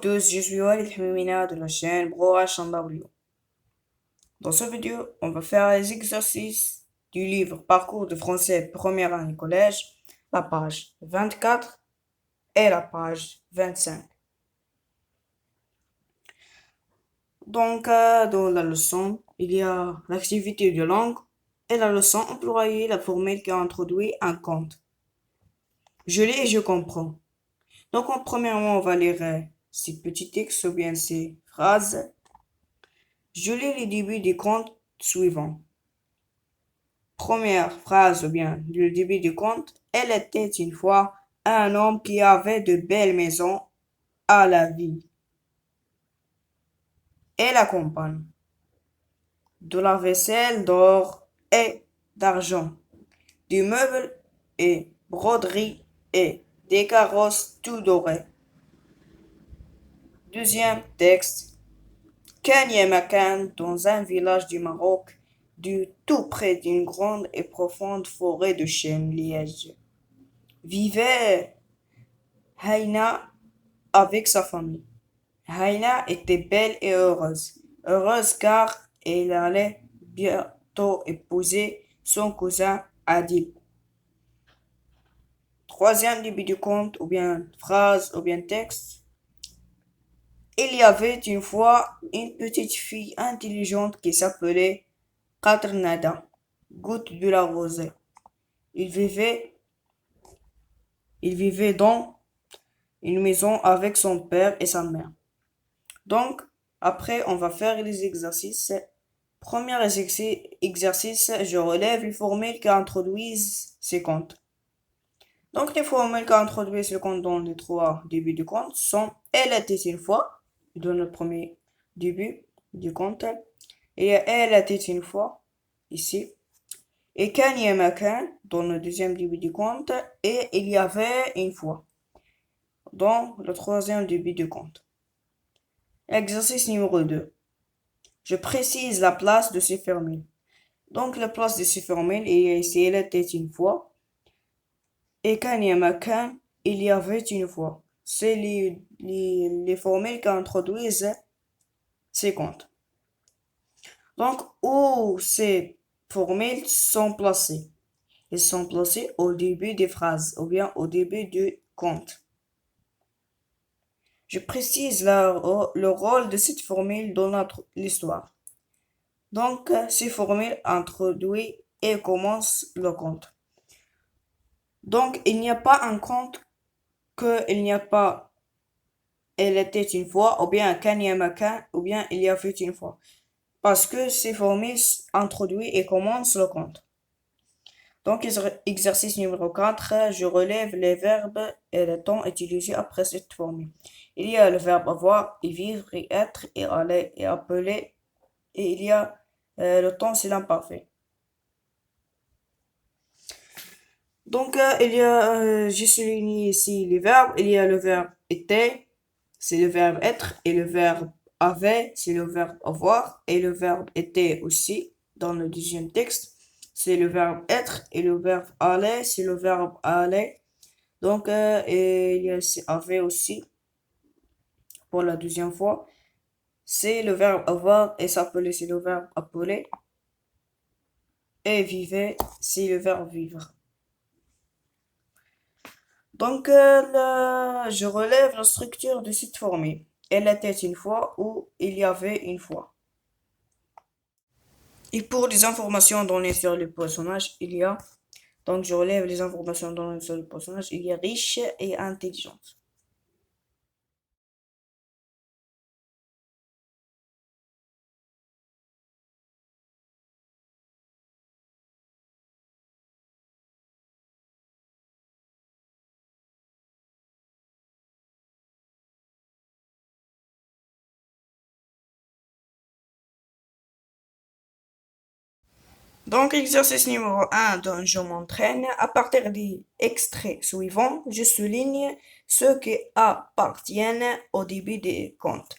tous, je suis Walid Hamimina de la chaîne Bro HW. Dans cette vidéo, on va faire les exercices du livre Parcours de français première année collège, la page 24 et la page 25. Dans la leçon, il y a l'activité de langue et la leçon employée la formule qui introduit un compte. Je lis et je comprends. Premièrement, on va lire ces petits textes ou bien ces phrases. Je lis les débuts des contes suivants. Première phrase ou bien le début du conte. Elle était une fois un homme qui avait de belles maisons à la ville et la campagne, de la vaisselle d'or et d'argent, du meuble et broderie et des carrosses tout dorés. Deuxième texte. Kenya Makan, dans un village du Maroc, tout près d'une grande et profonde forêt de chênes lièges, vivait Haina avec sa famille. Haina était belle et heureuse. Heureuse car elle allait bientôt épouser son cousin Adil. Troisième début du conte, ou bien phrase, ou bien texte. Il y avait une fois une petite fille intelligente qui s'appelait Katrinada, goutte de la rosée. Il vivait dans une maison avec son père et sa mère. Donc, après, on va faire les exercices. Premier exercice, je relève les formules qui introduisent ces comptes. Donc, les formules qui introduisent le compte dans les trois débuts du compte sont elle était une fois, dans le premier début du compte, et elle était une fois, ici, et Kan Yamakan, dans le deuxième début du compte, et il y avait une fois, dans le troisième début du compte. Exercice numéro 2. Je précise la place de ces formules. Donc, la place de ces formules est ici, elle était une fois. Et Kan Yamakan, il y avait une fois. C'est les formules qui introduisent ces comptes. Donc, où ces formules sont placées? Elles sont placées au début des phrases ou bien au début du compte. Je précise le rôle de cette formule dans notre histoire. Donc, ces formules introduisent et commencent le compte. Donc, il n'y a pas un compte il n'y a pas elle était une fois, ou bien Kanyamaka, ou bien il y avait une fois. Parce que ces formules introduisent et commencent le compte. Donc, exercice numéro 4, je relève les verbes et le temps utilisés après cette formule. Il y a le verbe avoir, et vivre, et être, et aller, et appeler, et il y a le temps, c'est l'imparfait. J'ai souligné ici les verbes. Il y a le verbe était, c'est le verbe être, et le verbe avait, c'est le verbe avoir, et le verbe était aussi dans le deuxième texte. C'est le verbe être, et le verbe aller, c'est le verbe aller. Et il y a avait aussi pour la deuxième fois. C'est le verbe avoir, et s'appeler, c'est le verbe appeler. Et vivre, c'est le verbe vivre. Je relève la structure de cette formule. Elle était une fois ou il y avait une fois. Et pour les informations données sur le personnage, je relève les informations données sur le personnage, il y a riche et intelligente. Donc, exercice numéro 1 dont je m'entraîne. À partir des extraits suivants, je souligne ceux qui appartiennent au début des contes.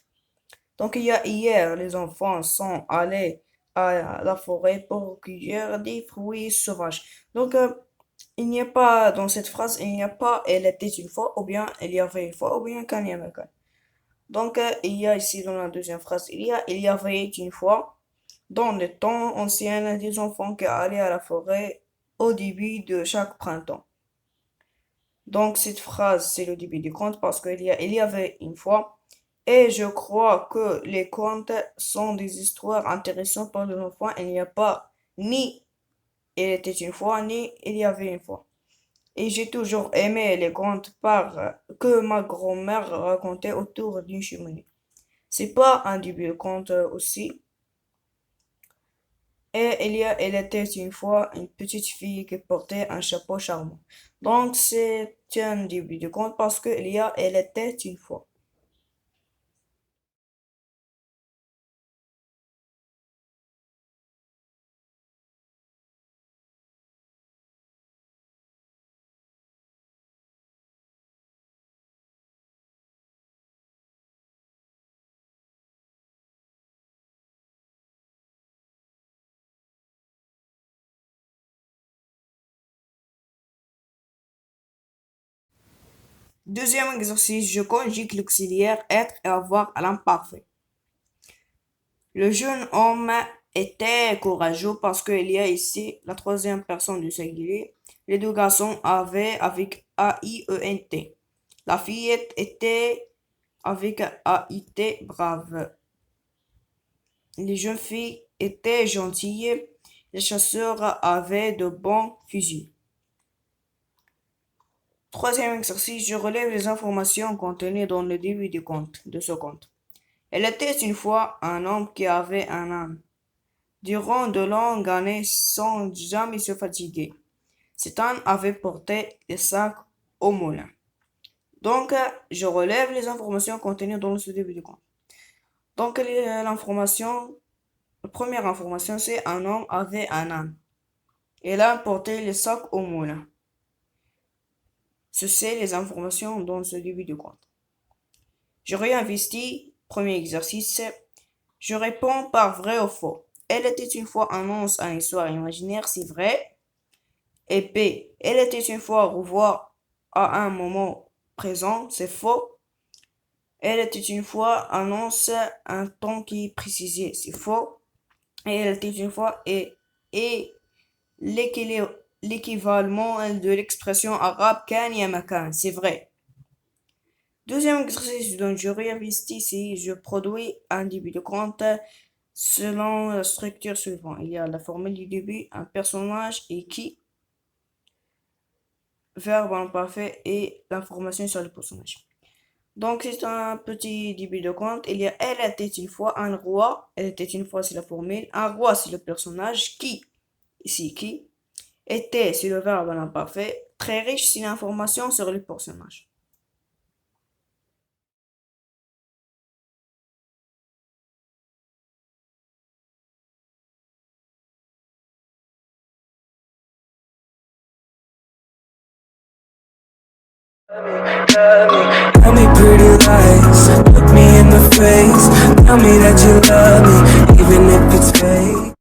Donc, il y a hier, les enfants sont allés à la forêt pour cueillir des fruits sauvages. Il n'y a pas, dans cette phrase, il n'y a pas elle était une fois, ou bien il y avait une fois, ou bien quand il y avait quand. Donc, il y a ici dans la deuxième phrase, il y avait une fois, dans les temps anciens, des enfants qui allaient à la forêt au début de chaque printemps. Donc, cette phrase, c'est le début du conte parce il y avait une fois. Et je crois que les contes sont des histoires intéressantes pour les enfants. Il n'y a pas ni il était une fois, ni il y avait une fois. Et j'ai toujours aimé les contes que ma grand-mère racontait autour d'une cheminée. C'est pas un début de conte aussi. Et elle était une fois une petite fille qui portait un chapeau charmant. Donc c'est un début de conte parce que elle était une fois. Deuxième exercice, je conjugue l'auxiliaire être et avoir à l'imparfait. Le jeune homme était courageux parce qu'il y a ici la troisième personne du singulier. Les deux garçons avaient avec A-I-E-N-T. La fillette était avec A-I-T, brave. Les jeunes filles étaient gentilles. Les chasseurs avaient de bons fusils. Troisième exercice, je relève les informations contenues dans le début de ce conte. Elle était une fois un homme qui avait un âne. Durant de longues années sans jamais se fatiguer, cet âne avait porté des sacs au moulin. Donc, je relève les informations contenues dans ce début du conte. Donc, la première information, c'est un homme avait un âne. Et l'âne portait les sacs au moulin. Ceci sont les informations dans ce début du conte. Je réinvestis. Premier exercice. Je réponds par vrai ou faux. Elle était une fois annonce à une histoire imaginaire, c'est vrai. Et B. Elle était une fois revoir à un moment présent, c'est faux. Elle était une fois annonce un temps qui est précisé, c'est faux. Et elle était une fois et l'équivalent de l'expression arabe kan ya makan, c'est vrai. Deuxième exercice dont je réinvestis, si je produis un début de compte selon la structure suivante. Il y a la formule du début, un personnage et qui, verbe en parfait et l'information sur le personnage. Donc c'est un petit début de conte. Il y a elle était une fois un roi. Elle était une fois c'est la formule. Un roi c'est le personnage. Qui, ici qui. Était c'est le verbe en imparfait. Très riche c'est l'information sur le personnage. Tell me pretty lies, look me in the face. Tell me that you love me, even if it's fake.